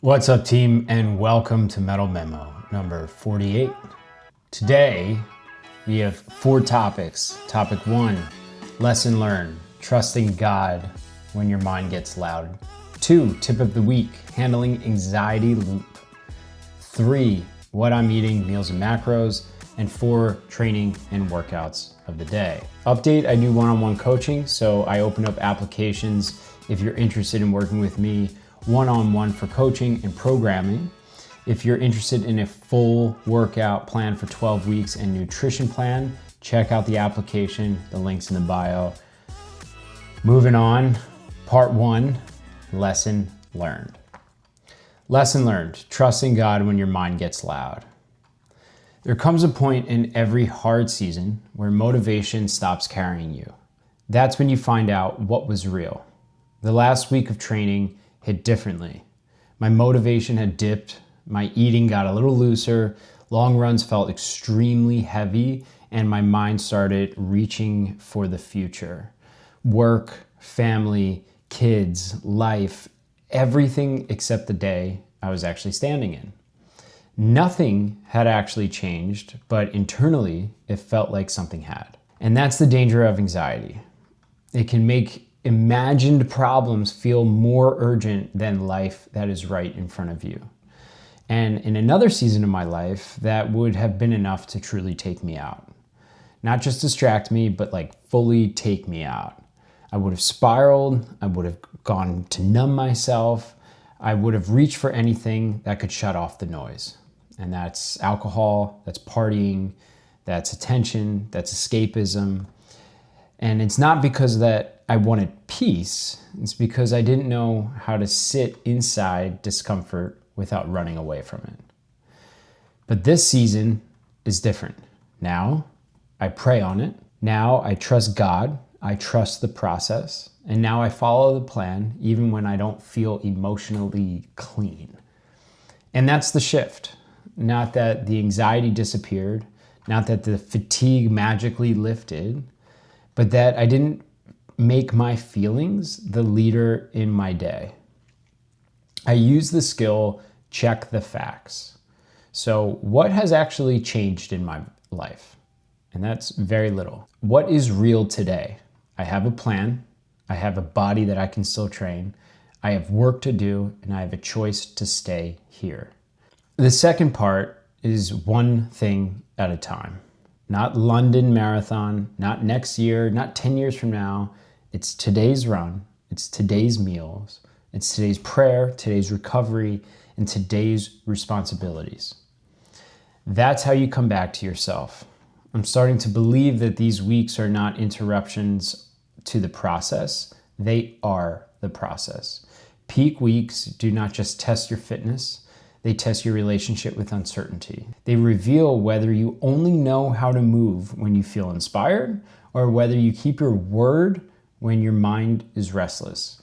What's up, team, and welcome to Mettle Memo number 48. Today, we have 4 topics. Topic 1, lesson learned, trusting God when your mind gets loud. 2, tip of the week, handling anxiety loop. 3, what I'm eating, meals and macros. And 4, training and workouts of the day. Update, I do one-on-one coaching, so I open up applications if you're interested in working with me one-on-one for coaching and programming. If you're interested in a full workout plan for 12 weeks and nutrition plan, check out the application. The link's in the bio. Moving on, part 1, lesson learned. Lesson learned, trusting God when your mind gets loud. There comes a point in every hard season where motivation stops carrying you. That's when you find out what was real. The last week of training hit differently. My motivation had dipped, my eating got a little looser, long runs felt extremely heavy, and my mind started reaching for the future. Work, family, kids, life, everything except the day I was actually standing in. Nothing had actually changed, but internally it felt like something had. And that's the danger of anxiety. It can make imagined problems feel more urgent than life that is right in front of you. And in another season of my life, that would have been enough to truly take me out. Not just distract me, but like fully take me out. I would have spiraled, I would have gone to numb myself, I would have reached for anything that could shut off the noise. And that's alcohol, that's partying, that's attention, that's escapism. And it's not because that I wanted peace, it's because I didn't know how to sit inside discomfort without running away from it. But this season is different. Now I pray on it. Now I trust God. I trust the process. And now I follow the plan even when I don't feel emotionally clean. And that's the shift. Not that the anxiety disappeared, not that the fatigue magically lifted, but that I didn't make my feelings the leader in my day. I use the skill, check the facts. So what has actually changed in my life? And that's very little. What is real today? I have a plan. I have a body that I can still train. I have work to do, and I have a choice to stay here. The second part is one thing at a time. Not London Marathon, not next year, not 10 years from now. It's today's run, it's today's meals, it's today's prayer, today's recovery, and today's responsibilities. That's how you come back to yourself. I'm starting to believe that these weeks are not interruptions to the process, they are the process. Peak weeks do not just test your fitness, they test your relationship with uncertainty. They reveal whether you only know how to move when you feel inspired or whether you keep your word when your mind is restless.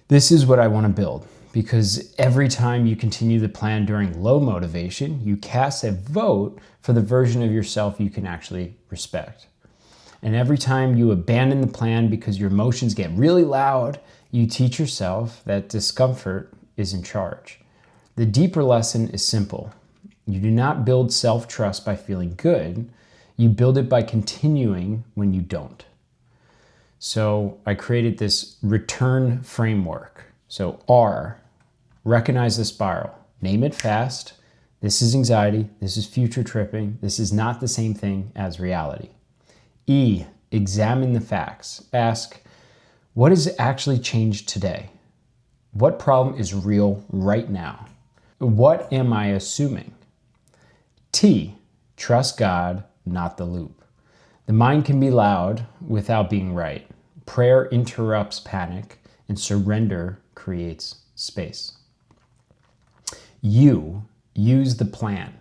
This is what I want to build, because every time you continue the plan during low motivation, you cast a vote for the version of yourself you can actually respect. And every time you abandon the plan because your emotions get really loud, you teach yourself that discomfort is in charge. The deeper lesson is simple. You do not build self-trust by feeling good. You build it by continuing when you don't. So I created this return framework. So R, recognize the spiral. Name it fast. This is anxiety. This is future tripping. This is not the same thing as reality. E, examine the facts. Ask, what has actually changed today? What problem is real right now? What am I assuming? T, trust God, not the loop. The mind can be loud without being right. Prayer interrupts panic, and surrender creates space. U, use the plan.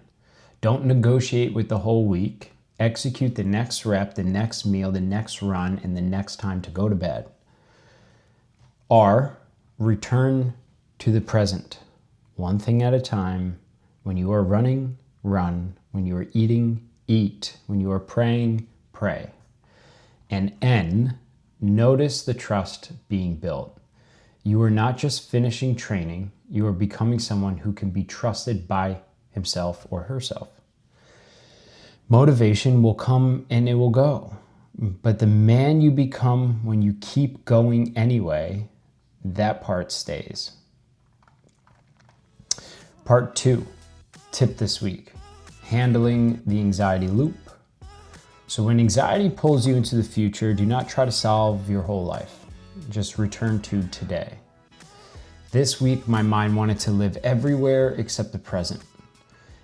Don't negotiate with the whole week. Execute the next rep, the next meal, the next run, and the next time to go to bed. R, return to the present. One thing at a time. When you are running, run. When you are eating, eat. When you are praying, pray. And N, notice the trust being built. You are not just finishing training, you are becoming someone who can be trusted by himself or herself. Motivation will come and it will go, but the man you become when you keep going anyway, that part stays. Part 2, tip this week, handling the anxiety loop. So when anxiety pulls you into the future, do not try to solve your whole life. Just return to today. This week, my mind wanted to live everywhere except the present.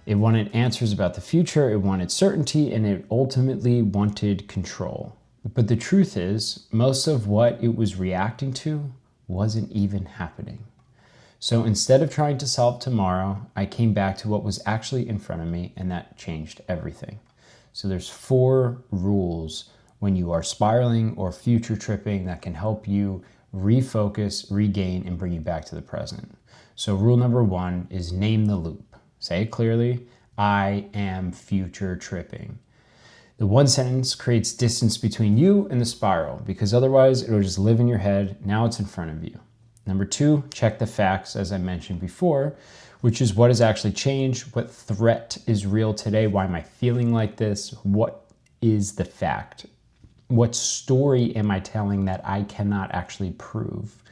It wanted answers about the future, it wanted certainty, and it ultimately wanted control. But the truth is, most of what it was reacting to wasn't even happening. So instead of trying to solve tomorrow, I came back to what was actually in front of me, and that changed everything. So there's 4 rules when you are spiraling or future tripping that can help you refocus, regain, and bring you back to the present. So rule number 1 is name the loop. Say it clearly, I am future tripping. The one sentence creates distance between you and the spiral because otherwise it'll just live in your head. Now it's in front of you. Number 2, check the facts, as I mentioned before, which is what has actually changed, what threat is real today, why am I feeling like this, what is the fact, what story am I telling that I cannot actually prove,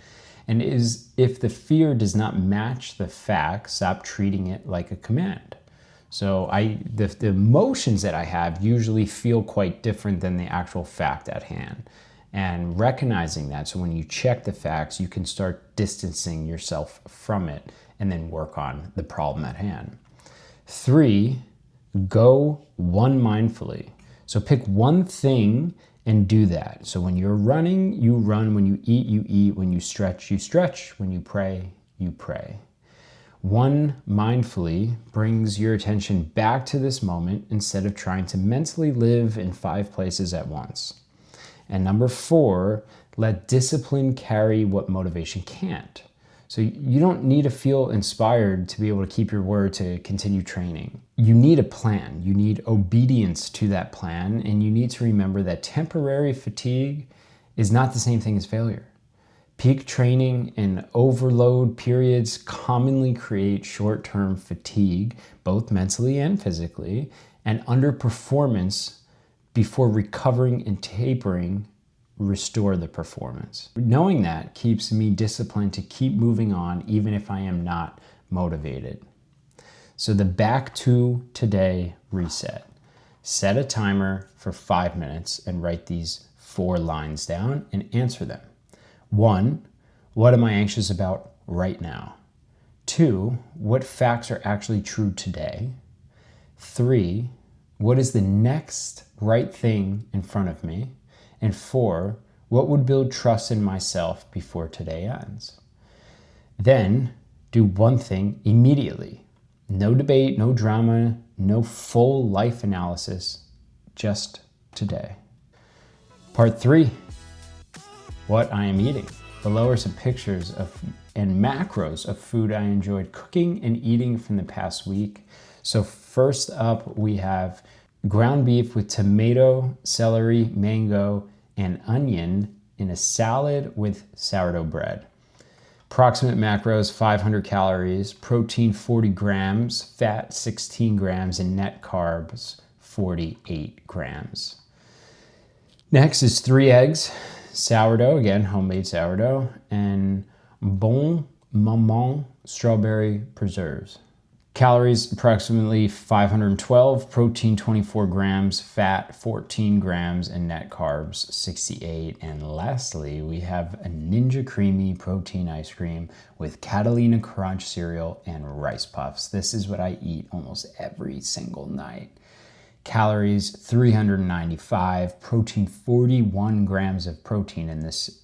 and if the fear does not match the fact, stop treating it like a command. So the emotions that I have usually feel quite different than the actual fact at hand. And recognizing that, so when you check the facts, you can start distancing yourself from it and then work on the problem at hand. 3, go one mindfully. So pick one thing and do that. So when you're running, you run. When you eat. When you stretch, you stretch. When you pray, you pray. One mindfully brings your attention back to this moment instead of trying to mentally live in 5 places at once. And number 4, let discipline carry what motivation can't. So you don't need to feel inspired to be able to keep your word to continue training. You need a plan. You need obedience to that plan. And you need to remember that temporary fatigue is not the same thing as failure. Peak training and overload periods commonly create short-term fatigue, both mentally and physically, and underperformance before recovering and tapering restore the performance. Knowing that keeps me disciplined to keep moving on even if I am not motivated. So the back to today reset. Set a timer for 5 minutes and write these 4 lines down and answer them. 1, what am I anxious about right now? 2, what facts are actually true today? 3, what is the next right thing in front of me? And 4, what would build trust in myself before today ends? Then do one thing immediately. No debate, no drama, no full life analysis, just today. Part 3, what I am eating. Below are some pictures and macros of food I enjoyed cooking and eating from the past week. So first up, we have ground beef with tomato, celery, mango, and onion in a salad with sourdough bread. Approximate macros, 500 calories, protein 40 grams, fat 16 grams, and net carbs 48 grams. Next is 3 eggs, sourdough, again, homemade sourdough, and Bon Maman strawberry preserves. Calories approximately 512, protein 24 grams, fat 14 grams, and net carbs 68. And lastly, we have a Ninja Creamy protein ice cream with Catalina Crunch cereal and rice puffs. This is what I eat almost every single night. Calories 395, protein 41 grams of protein in this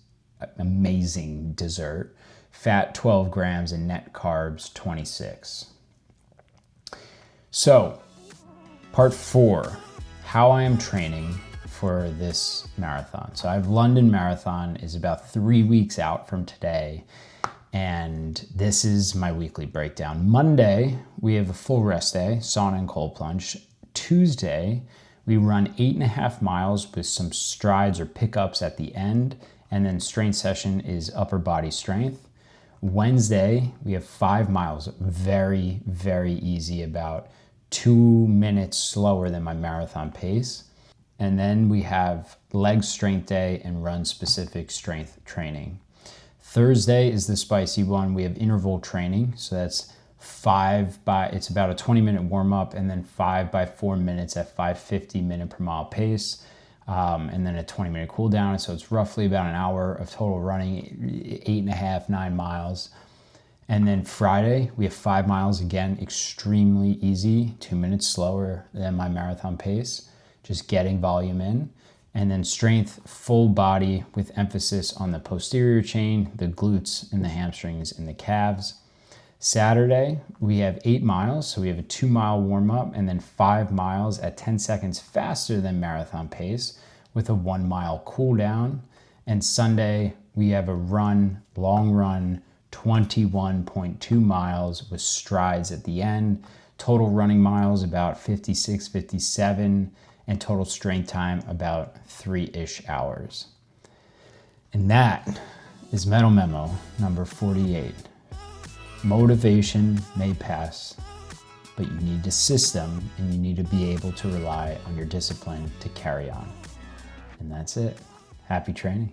amazing dessert, fat 12 grams, and net carbs 26. So, part 4, how I am training for this marathon. So I have London Marathon is about 3 weeks out from today, and this is my weekly breakdown. Monday, we have a full rest day, sauna and cold plunge. Tuesday, we run 8.5 miles with some strides or pickups at the end, and then strength session is upper body strength. Wednesday, we have 5 miles, very, very easy, about 2 minutes slower than my marathon pace. And then we have leg strength day and run specific strength training. Thursday is the spicy one. We have interval training. So that's it's about a 20-minute warm up and then 5 by 4 minutes at 550 minute per mile pace. And then a 20-minute cool down. So it's roughly about an hour of total running, 8.5, 9 miles. And then Friday, we have 5 miles again, extremely easy, 2 minutes slower than my marathon pace, just getting volume in. And then strength, full body with emphasis on the posterior chain, the glutes and the hamstrings and the calves. Saturday, we have 8 miles. So we have a 2-mile warm up and then 5 miles at 10 seconds faster than marathon pace with a 1-mile cool down. And Sunday, we have a run, long run, 21.2 miles with strides at the end. Total running miles about 56, 57, and total strength time about 3-ish hours. And that is Mettle Memo number 48. Motivation may pass, but you need a system and you need to be able to rely on your discipline to carry on. And that's it. Happy training.